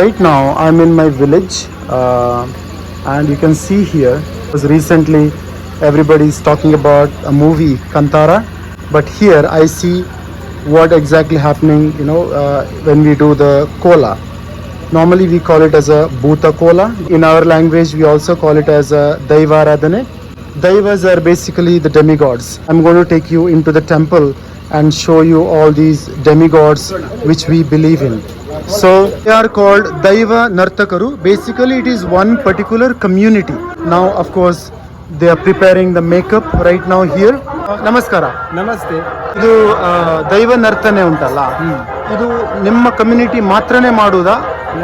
Right now, I'm in my village, and you can see here. Because recently, everybody is talking about a movie, Kantara, but here I see what exactly happening. When we do the kola. Normally, we call it as a bhuta kola. In our language, we also call it as a daivaradhane. Daivas are basically the demigods. I'm going to take you into the temple and show you all these demigods which we believe in. So they are called Daiva Nartakaru. Basically, it is one particular community. Now, of course, they are preparing the makeup right now here. ನಮಸ್ಕಾರ. ನಮಸ್ತೆ. ಇದು ದೈವ ನರ್ತನೆ ಉಂಟಲ್ಲ, ಇದು ನಿಮ್ಮ community ಮಾತ್ರನೇ ಮಾಡುವುದಾ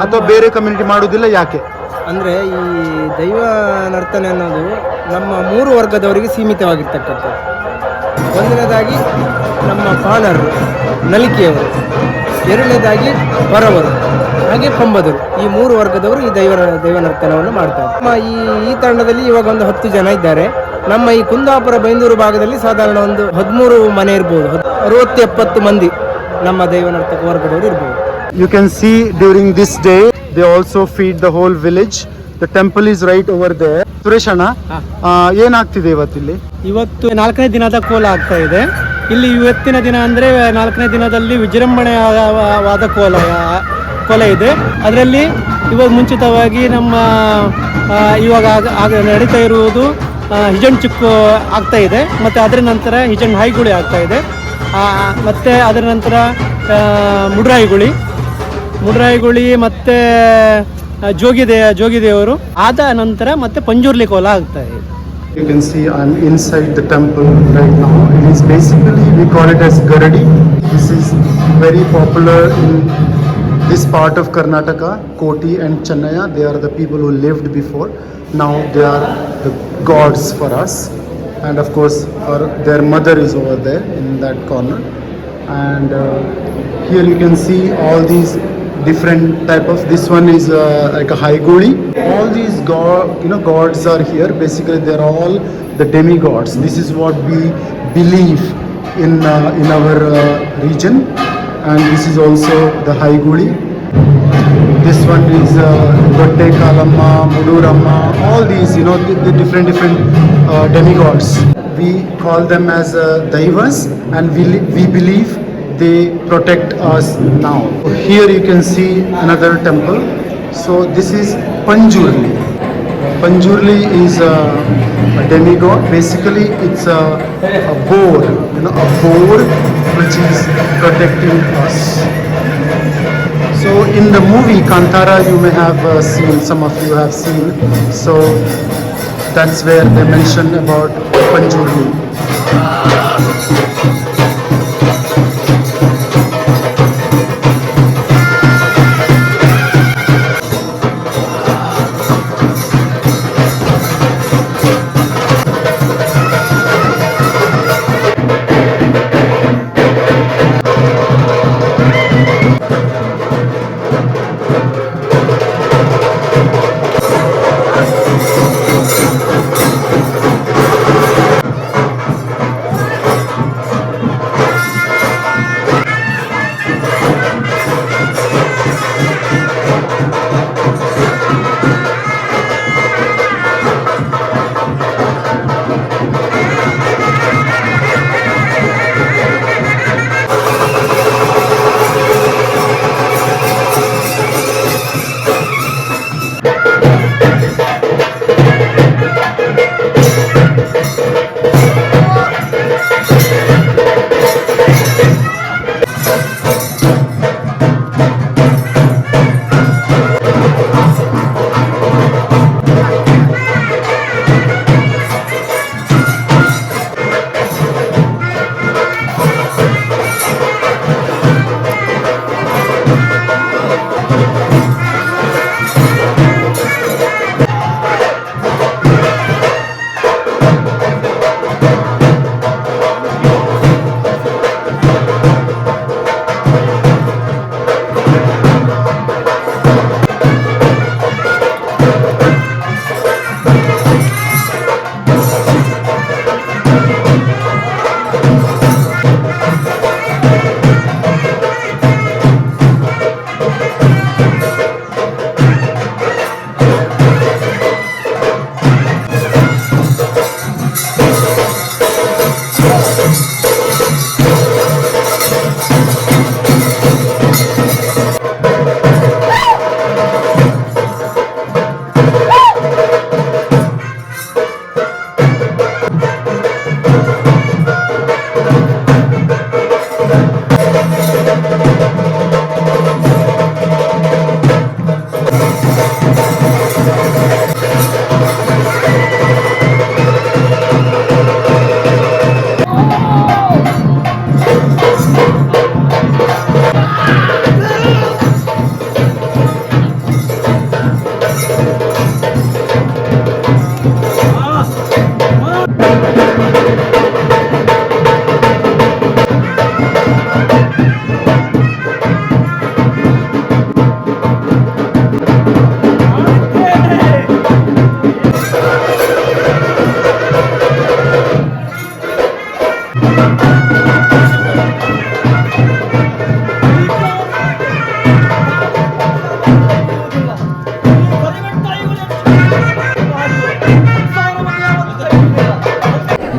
ಅಥವಾ ಬೇರೆ ಕಮ್ಯುನಿಟಿ ಮಾಡುವುದಿಲ್ಲ, ಯಾಕೆ? ಅಂದರೆ ಈ ದೈವ ನರ್ತನೆ ಅನ್ನೋದು ನಮ್ಮ 3 ವರ್ಗದವರಿಗೆ ಸೀಮಿತವಾಗಿರ್ತಕ್ಕಂಥದ್ದು. ಒಂದನೇದಾಗಿ ನಮ್ಮ ಪಾಲರು, ನಲಿಕೆಯವರು, ಎರಡನೇದಾಗಿ ಬರವರು, ಹಾಗೆ ಪಂಬದರು. ಈ 3 ವರ್ಗದವರು ಈ ದೈವ ನರ್ತನವನ್ನು ಮಾಡ್ತಾರೆ. ನಮ್ಮ ಈ ತಂಡದಲ್ಲಿ ಇವಾಗ ಒಂದು 10 ಜನ ಇದ್ದಾರೆ. ನಮ್ಮ ಈ ಕುಂದಾಪುರ ಬೈಂದೂರು ಭಾಗದಲ್ಲಿ ಸಾಧಾರಣ ಒಂದು 13 ಮನೆ ಇರ್ಬೋದು, 60-70 ಮಂದಿ ನಮ್ಮ ದೈವ ನರ್ತಕ ವರ್ಗದವರು ಇರ್ಬೋದು. You can see during this day they also feed the whole village. The temple is right over there. ಸುರೇಶಣ್ಣ, ಏನಾಗ್ತಿದೆ ಇವತ್ತಿಲ್ಲಿ? ಇವತ್ತು 4ನೇ ದಿನದ ಕೋಲ ಆಗ್ತಾ ಇದೆ. ಇಲ್ಲಿ ಇವತ್ತಿನ ದಿನ ಅಂದರೆ 4ನೇ ದಿನದಲ್ಲಿ ವಿಜೃಂಭಣೆಯಾದ ಕೋಲ ಇದೆ. ಅದರಲ್ಲಿ ಇವಾಗ ಮುಂಚಿತವಾಗಿ ನಮ್ಮ ಇವಾಗ ನಡೀತಾ ಇರುವುದು ಹಿಜನ್ ಚಿಕ್ಕು ಆಗ್ತಾ ಇದೆ, ಮತ್ತು ಅದರ ನಂತರ ಹಿಜನ್ ಹೈಗುಳಿ ಆಗ್ತಾ ಇದೆ, ಮತ್ತು ಅದರ ನಂತರ ಮುಡ್ರಾಯಿಗುಳಿ ಮತ್ತು ಜೋಗಿದೇವರು ಆದ ನಂತರ ಮತ್ತೆ ಪಂಜುರ್ಲಿ ಕೋಲ ಆಗ್ತಾ ಇದೆ. You can see I'm inside the temple right now. It is basically, we call it as Garadi. This is very popular in this part of Karnataka. Koti and Chennaya, they are the people who lived before. Now they are the gods for us, and of course their mother is over there in that corner. And here you can see all these different type of, this one is like a haiguli. All these gods are here. Basically they are all the demigods. This is what we believe in our region. And this is also the haiguli. This one is Godde Kalamma, Muduramma, all these, the different demigods. We call them as Daivas, and we believe they protect us now. Here you can see another temple. So this is Panjurli. Panjurli is a demigod. Basically it's a boar, a boar which is protecting us. So in the movie Kantara, you may have seen, some of you have seen. So that's where they mention about Panjurli.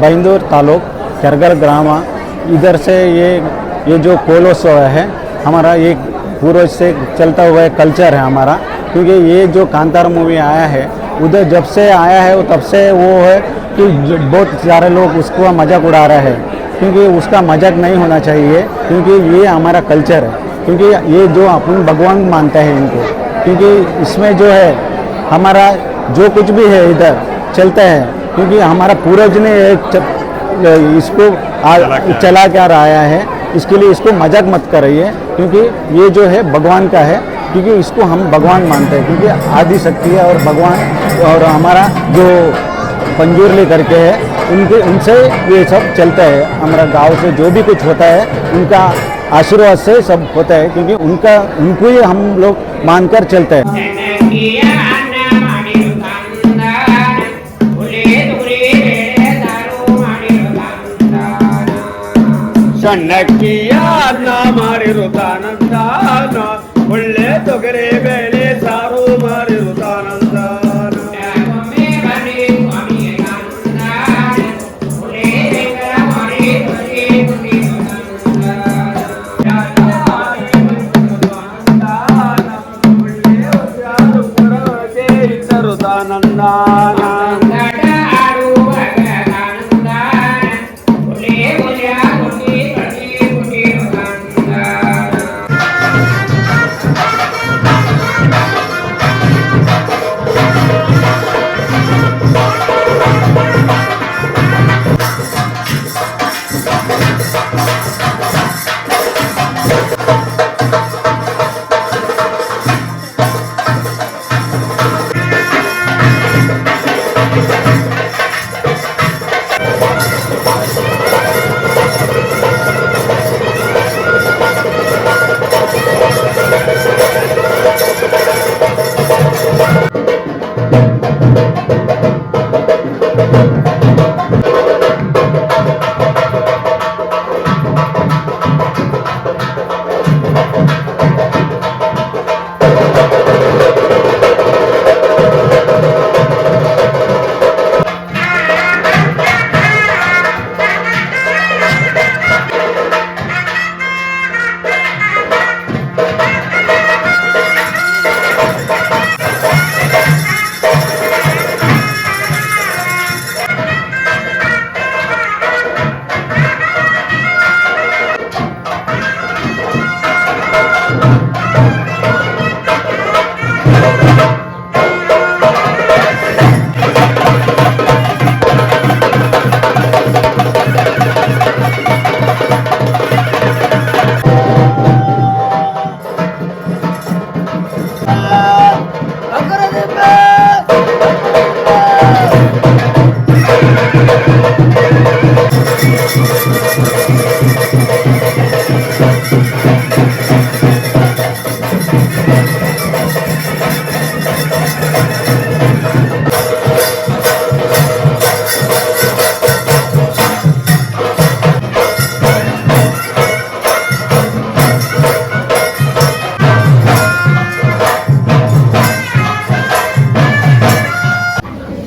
Byndoor taluk केरगर ग्राम, इधर से ये जो कोलोत्सव है हमारा ये पूर्वज से चलता हुआ एक कल्चर है हमारा। क्योंकि ये जो कांतार मूवी आया है उधर जब से आया है वो तब से वो है कि बहुत सारे लोग उसको मजाक उड़ा रहे हैं, क्योंकि उसका मजाक नहीं होना चाहिए, क्योंकि ये हमारा कल्चर है। क्योंकि ये जो अपन भगवान मानते हैं इनको, क्योंकि इसमें जो है हमारा जो कुछ भी है इधर चलता है, क्योंकि हमारा पूर्वज ने इसको चला क्या रहा है, इसके लिए इसको मजाक मत करिए, क्योंकि ये जो है भगवान का है, क्योंकि इसको हम भगवान मानते हैं, क्योंकि आदि शक्ति है और भगवान और हमारा जो पंजूरली करके है उनसे ये सब चलता है। हमारा गांव से जो भी कुछ होता है उनका आशीर्वाद से सब होता है, क्योंकि उनको ही हम लोग मानकर चलते हैं। ಸಣ್ಣಕ್ಕಿಯ ಅನ್ನ ಮಾಡಿರುತ್ತಾನಂದಾನ, ಒಳ್ಳೆ ತೊಗರೆ ಬೇಳೆ ಸಾರು ಮಾಡಿರುತ್ತಾನಂದಾನ.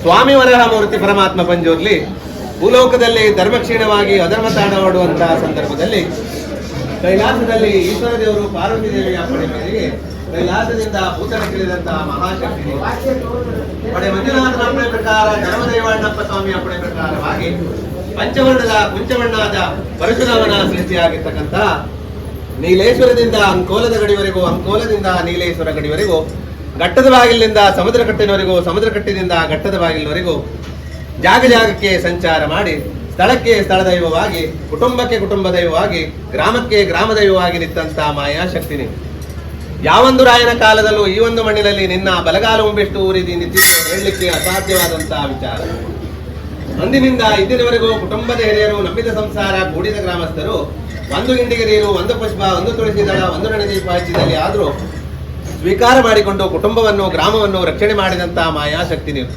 ಸ್ವಾಮಿ ವರಹಮೂರ್ತಿ ಪರಮಾತ್ಮ ಪಂಜುರ್ಲಿ ಭೂಲೋಕದಲ್ಲಿ ಧರ್ಮಕ್ಷೀಣವಾಗಿ ಅಧರ್ಮ ತಾಂಡವಾಡುವಂತಹ ಸಂದರ್ಭದಲ್ಲಿ ಕೈಲಾಸದಲ್ಲಿ ಈಶ್ವರ ದೇವರು ಪಾರ್ವತಿ ದೇವಿಯ ಅಪ್ಪಣೆ ಮೇರೆಗೆ ಕೈಲಾಸದಿಂದ ಭೂತಳಕ್ಕಿಳಿದಂತಹ ಮಹಾಶಕ್ತಿ ಪಡೆ ಮಂಜುನಾಥನ ಅಪ್ಪಣೆ ಪ್ರಕಾರ ಧರ್ಮದೇವಣ್ಣಪ್ಪ ಸ್ವಾಮಿ ಅಪ್ಪಣೆ ಪ್ರಕಾರವಾಗಿ ಪಂಚವರ್ಣದ ಕುಂಚವಣ್ಣಾದ ಪರಶುರಾಮನ ಸೃಷ್ಟಿಯಾಗಿರ್ತಕ್ಕಂಥ ನೀಲೇಶ್ವರದಿಂದ ಅಂಕೋಲದ ಗಡಿವರೆಗೂ, ಅಂಕೋಲದಿಂದ ನೀಲೇಶ್ವರ ಗಡಿವರೆಗೂ, ಘಟ್ಟದ ಬಾಗಿಲಿನಿಂದ ಸಮುದ್ರ ಕಟ್ಟಿನವರೆಗೂ, ಸಮುದ್ರ ಕಟ್ಟಿನಿಂದ ಘಟ್ಟದ ಬಾಗಿಲಿನವರೆಗೂ ಜಾಗ ಜಾಗಕ್ಕೆ ಸಂಚಾರ ಮಾಡಿ ಸ್ಥಳಕ್ಕೆ ಸ್ಥಳ ದೈವವಾಗಿ, ಕುಟುಂಬಕ್ಕೆ ಕುಟುಂಬ ದೈವವಾಗಿ, ಗ್ರಾಮಕ್ಕೆ ಗ್ರಾಮ ದೈವವಾಗಿ ನಿಂತ ಮಾಯಾಶಕ್ತಿ ನೀವು. ಯಾವೊಂದು ರಾಯನ ಕಾಲದಲ್ಲೂ ಈ ಒಂದು ಮಣ್ಣಿನಲ್ಲಿ ನಿನ್ನ ಬಲಗಾಲ ಉಂಬೆಷ್ಟು ಊರಿದಿ ನಿಂತಿದ್ದು ಹೇಳಲಿಕ್ಕೆ ಅಸಾಧ್ಯವಾದಂತಹ ವಿಚಾರ. ಅಂದಿನಿಂದ ಇಂದಿನವರೆಗೂ ಕುಟುಂಬದ ಹಿರಿಯರು, ನಂಬಿದ ಸಂಸಾರ, ಕೂಡಿದ ಗ್ರಾಮಸ್ಥರು ಒಂದು ಗಿಂಡಿಗೆ ನೀರು, ಒಂದು ಪುಷ್ಪ, ಒಂದು ತುಳಸಿ ದಳ, ಒಂದು ನಣದೀಪ ಹಚ್ಚಿದಲ್ಲಿ ಆದರೂ ಸ್ವೀಕಾರ ಮಾಡಿಕೊಂಡು ಕುಟುಂಬವನ್ನು, ಗ್ರಾಮವನ್ನು ರಕ್ಷಣೆ ಮಾಡಿದಂತಹ ಮಾಯಾಶಕ್ತಿ ನೀವು.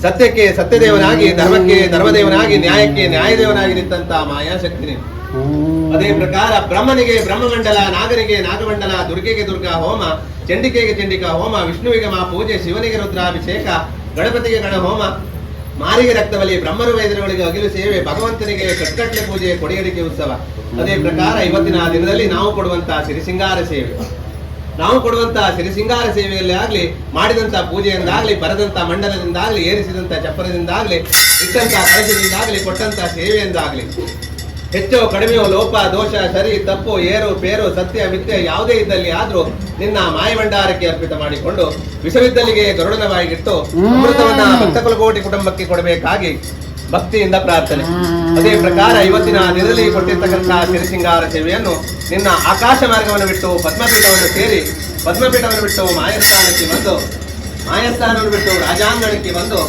ಸತ್ಯಕ್ಕೆ ಸತ್ಯದೇವನಾಗಿ, ಧರ್ಮಕ್ಕೆ ಧರ್ಮದೇವನಾಗಿ, ನ್ಯಾಯಕ್ಕೆ ನ್ಯಾಯದೇವನಾಗಿ ನಿಂತಹ ಮಾಯಾಶಕ್ತಿ ನೀವು. ಅದೇ ಪ್ರಕಾರ ಬ್ರಹ್ಮನಿಗೆ ಬ್ರಹ್ಮಮಂಡಲ, ನಾಗನಿಗೆ ನಾಗಮಂಡಲ, ದುರ್ಗೆಗೆ ದುರ್ಗಾ ಹೋಮ, ಚಂಡಿಕೆಗೆ ಚಂಡಿಕಾ ಹೋಮ, ವಿಷ್ಣುವಿಗೆ ಮಾ ಪೂಜೆ, ಶಿವನಿಗೆ ರುದ್ರಾಭಿಷೇಕ, ಗಣಪತಿಗೆ ಗಣ ಹೋಮ, ಮಾರಿಗೆ ರಕ್ತಬಲಿ, ಬ್ರಹ್ಮರು ವೈದ್ಯರುಗಳಿಗೆ ಅಗಿಲು ಸೇವೆ, ಭಗವಂತನಿಗೆ ಕಟ್ಕಟ್ಲೆ ಪೂಜೆ, ಕೊಡಿಯಡಿಕೆ ಉತ್ಸವ. ಅದೇ ಪ್ರಕಾರ ಇವತ್ತಿನ ದಿನದಲ್ಲಿ ನಾವು ಕೊಡುವಂತಹ ಸಿರಿಸಿಂಗಾರ ಸೇವೆ, ನಾವು ಕೊಡುವಂತಹ ಸಿರಿಸಿಂಗಾರ ಸೇವೆಯಲ್ಲಿ ಆಗ್ಲಿ, ಮಾಡಿದಂತಹ ಪೂಜೆಯಿಂದಾಗ್ಲಿ, ಬರೆದಂತಹ ಮಂಡಲದಿಂದಾಗ್ಲಿ, ಏರಿಸಿದಂತ ಚಪ್ಪರದಿಂದಾಗ್ಲಿ, ಇಟ್ಟಂತಹ ಕಳಶದಿಂದಾಗ್ಲಿ, ಕೊಟ್ಟಂತಹ ಸೇವೆಯಿಂದಾಗ್ಲಿ ಹೆಚ್ಚೋ ಕಡಿಮೆಯೋ, ಲೋಪ ದೋಷ ಸರಿ ತಪ್ಪು ಏರು ಪೇರು ಸತ್ಯ ಮಿಥ್ಯ ಯಾವುದೇ ಇದ್ದಲ್ಲಿ ಆದ್ರೂ ನಿನ್ನ ಮಾಯಭಂಡಾರಕ್ಕೆ ಅರ್ಪಿತ ಮಾಡಿಕೊಂಡು ವಿಷವಿದ್ದಲ್ಲಿಗೆ ಗರುಡನ ಬಾಯಿಗಿಟ್ಟು ಅಮೃತವನ್ನ ಭಕ್ತಕುಲಕೋಟಿ ಕುಟುಂಬಕ್ಕೆ ಕೊಡಬೇಕಾಗಿ ಭಕ್ತಿಯಿಂದ ಪ್ರಾರ್ಥನೆ. ಅದೇ ಪ್ರಕಾರ ಇವತ್ತಿನ ದಿನದಲ್ಲಿ ಕೊಟ್ಟಿರ್ತಕ್ಕಂತಹ ಸಿರಿಸಿಂಗಾರ ಸೇವೆಯನ್ನು ನಿನ್ನ ಆಕಾಶ ಮಾರ್ಗವನ್ನು ಬಿಟ್ಟು ಪದ್ಮಪೀಠವನ್ನು ಸೇರಿ, ಪದ್ಮಪೀಠವನ್ನು ಬಿಟ್ಟು ಮಾಯಸ್ಥಾನಕ್ಕೆ ಬಂದು, ಮಾಯಸ್ಥಾನವನ್ನು ಬಿಟ್ಟು ರಾಜಾಂಗಣಕ್ಕೆ ಬಂದು,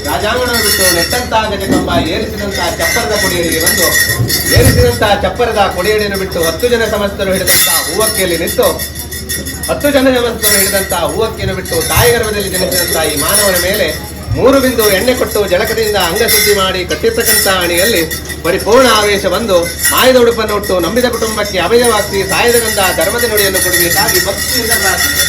ರಾಜಾಂಗಣವನ್ನು ಬಿಟ್ಟು ನೆಟ್ಟಂತಹ ಗಜಕಂಬ ಏರಿಸಿದಂತಹ ಚಪ್ಪರದ ಕೊಡಿಯಡಿಗೆ ಬಂದು, ಏರಿಸಿದಂತಹ ಚಪ್ಪರದ ಕೊಡಿಯಡಿಯನ್ನು ಬಿಟ್ಟು 10 ಜನ ಸಮಸ್ತರು ಹಿಡಿದಂತಹ ಹೂವಕ್ಕಿಯಲ್ಲಿ ನಿಂತು, 10 ಜನ ಸಮಸ್ತರು ಹಿಡಿದಂತಹ ಹೂವಕ್ಕಿಯನ್ನು ಬಿಟ್ಟು ತಾಯಿ ಗರ್ಭದಲ್ಲಿ ಜನಿಸಿದಂತಹ ಈ ಮಾನವನ ಮೇಲೆ 3 ಬಿಂದು ಎಣ್ಣೆ ಕೊಟ್ಟು ಜಳಕದಿಂದ ಅಂಗಶುದ್ಧಿ ಮಾಡಿ ಕಟ್ಟಿರ್ತಕ್ಕಂಥ ಅಣಿಯಲ್ಲಿ ಪರಿಪೂರ್ಣ ಆವೇಶ ಬಂದು ಮಾಯದ ಉಡುಪನ್ನು ಉಟ್ಟು ನಂಬಿದ ಕುಟುಂಬಕ್ಕೆ ಅಭಯವಾಗ್ತಿ ಸಾಯದ ಗಂಧ ಧರ್ಮದ ನುಡಿಯನ್ನು ಕೊಡಬೇಕಾಗಿ ಭಕ್ತಿಯಿಂದ ಪ್ರಾರ್ಥನೆ.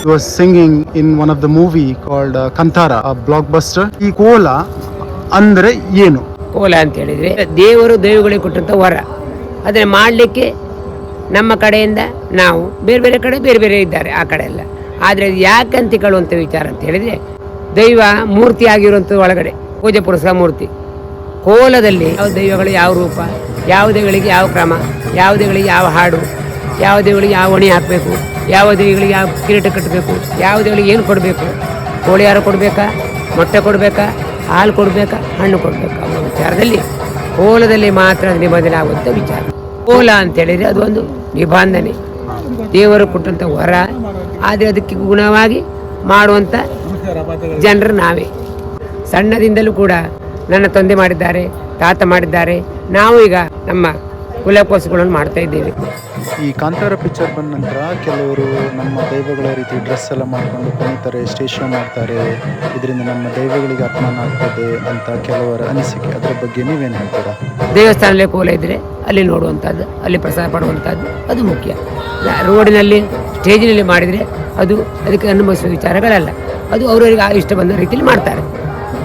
He was singing in one of the movie called Kantara, a blockbuster. ಈ ಕೋಲ ಅಂದ್ರೆ ಏನು? ಕೋಲ ಅಂತ ಹೇಳಿದ್ರೆ ದೇವರು ದೈವಗಳಿಗೆ ಕೊಟ್ಟಂತ ವರ. ಅದನ್ನ ಮಾಡಲಿಕ್ಕೆ ನಮ್ಮ ಕಡೆಯಿಂದ ನಾವು ಬೇರೆ ಬೇರೆ ಕಡೆ ಬೇರೆ ಬೇರೆ ಇದ್ದಾರೆ ಆ ಕಡೆ ಎಲ್ಲ ಆದರೆ ಅದು ಯಾಕಂತ ಕೇಳುವಂಥ ವಿಚಾರ ಅಂತ ಹೇಳಿದರೆ, ದೈವ ಮೂರ್ತಿ ಆಗಿರುವಂಥದ್ದು ಒಳಗಡೆ ಪೂಜೆ ಪುರಸ್ಕಾರ ಮೂರ್ತಿ. ಕೋಲದಲ್ಲಿ ಯಾವ ದೈವಗಳು ಯಾವ ರೂಪ, ಯಾವ ದೈವಗಳಿಗೆ ಯಾವ ಕ್ರಮ, ಯಾವ ದೈವಗಳಿಗೆ ಯಾವ ಹಾಡು, ಯಾವ ದೈವಗಳಿಗೆ ಯಾವ ಹೊಣೆ ಹಾಕಬೇಕು, ಯಾವ ದೈವಗಳಿಗೆ ಯಾವ ಕಿರೀಟ ಕಟ್ಟಬೇಕು, ಯಾವ ದೈವಗಳಿಗೆ ಏನು ಕೊಡಬೇಕು, ಕೋಳಿ ಯಾರು ಕೊಡಬೇಕಾ, ಮೊಟ್ಟೆ ಕೊಡಬೇಕಾ, ಹಾಲು ಕೊಡಬೇಕಾ, ಹಣ್ಣು ಕೊಡಬೇಕಾ ಅನ್ನೋ ವಿಚಾರದಲ್ಲಿ ಕೋಲದಲ್ಲಿ ಮಾತ್ರ ನಿಬಂಧನೆ ಆಗುವಂಥ ವಿಚಾರ. ಕೋಲ ಅಂತೇಳಿದರೆ ಅದು ಒಂದು ನಿಬಂಧನೆ, ದೇವರು ಕೊಟ್ಟಂಥ ವರ. ಆದರೆ ಅದಕ್ಕೆ ಗುಣವಾಗಿ ಮಾಡುವಂಥ ಜನರು ನಾವೇ. ಸಣ್ಣದಿಂದಲೂ ಕೂಡ ನನ್ನ ತಂದೆ ಮಾಡಿದ್ದಾರೆ, ತಾತ ಮಾಡಿದ್ದಾರೆ, ನಾವು ಈಗ ನಮ್ಮ ಕುಲಕೋಸಗಳನ್ನು ಮಾಡ್ತಾ ಇದ್ದೇವೆ. ಈ ಕಾಂತಾರ ಪಿಕ್ಚರ್ ಬಂದ ನಂತರ ಕೆಲವರು ನಮ್ಮ ದೈವಗಳ ರೀತಿ ಡ್ರೆಸ್ ಎಲ್ಲ ಮಾಡಿಕೊಂಡು ಕುಣಿತಾರೆ, ಸ್ಟೇಜ್ ಶೋ ಮಾಡ್ತಾರೆ, ಇದರಿಂದ ನಮ್ಮ ದೈವಗಳಿಗೆ ಅಪಮಾನ ಆಗ್ತದೆ ಅಂತ ಕೆಲವರ ಅನಿಸಿಕೆ. ಅದರ ಬಗ್ಗೆ ನೀವೇನು ಹೇಳ್ತೀರಾ? ದೇವಸ್ಥಾನದಲ್ಲಿ ಕೋಲ ಇದ್ದರೆ ಅಲ್ಲಿ ನೋಡುವಂಥದ್ದು, ಅಲ್ಲಿ ಪ್ರಸಾದ ಪಡುವಂಥದ್ದು ಅದು ಮುಖ್ಯ. ರೋಡಿನಲ್ಲಿ ಸ್ಟೇಜಿನಲ್ಲಿ ಮಾಡಿದರೆ ಅದಕ್ಕೆ ಅನುಭವಿಸುವ ವಿಚಾರಗಳಲ್ಲ. ಅದು ಅವರವರಿಗೆ ಇಷ್ಟ ಬಂದ ರೀತಿಯಲ್ಲಿ ಮಾಡ್ತಾರೆ.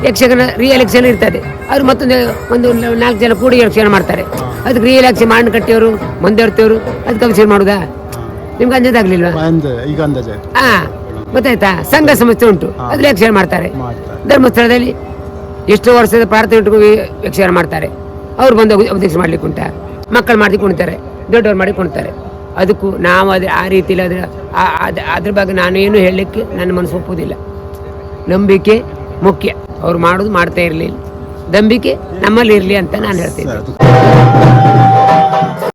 ಯಕ್ಷಗಾನ ರಿಯಲೆಕ್ಷನ್ ಇರ್ತದೆ, ಅವರು ಒಂದು 4 ಜನ ಕೂಡಿ ಯಕ್ಷಗಾನ ಮಾಡ್ತಾರೆ. ಅದಕ್ಕೆ ರಿಯಲೆಕ್ಷನ್ ಮಾಡಿ ಕಟ್ಟಿಯವರು ಮಂದರ್ತಿಯವರು ಅದಕ್ಕೆ ಅಭಿಷೇಕ ಮಾಡುದಾ? ನಿಮ್ಗೆ ಅಂಜದಾಗ್ಲಿಲ್ವಾ? ಈಗ ಅಂದಾಜು ಗೊತ್ತಾಯ್ತಾ? ಸಂಘ ಸಂಸ್ಥೆ ಉಂಟು, ಅದ್ರಲ್ಲಿ ಯಕ್ಷಗಾನ ಮಾಡ್ತಾರೆ. ಧರ್ಮಸ್ಥಳದಲ್ಲಿ ಎಷ್ಟೋ ವರ್ಷದ ಪ್ರಾರ್ಥನೆ ಉಂಟು ಯಕ್ಷಗಾನ ಮಾಡ್ತಾರೆ. ಅವ್ರು ಬಂದು ಉಪದೇಶ ಮಾಡ್ಲಿಕ್ಕೆ ಉಂಟ, ಮಕ್ಕಳು ಮಾಡಿ ಕುಣಿತಾರೆ, ದೊಡ್ಡವ್ರು ಮಾಡಿ ಕುಣಿತಾರೆ. ಅದಕ್ಕೂ ನಾವು ಆ ರೀತಿಯಲ್ಲಿ ಅದ್ರ ಬಗ್ಗೆ ನಾನು ಏನು ಹೇಳಲಿಕ್ಕೆ ನನ್ನ ಮನಸ್ಸು ಒಪ್ಪುವುದಿಲ್ಲ. ನಂಬಿಕೆ ಮುಖ್ಯ. ಅವ್ರು ಮಾಡೋದು ಮಾಡ್ತಾ ಇರಲಿಲ್ಲ, ನಂಬಿಕೆ ನಮ್ಮಲ್ಲಿ ಇರಲಿ ಅಂತ ನಾನು ಹೇಳ್ತೀನಿ.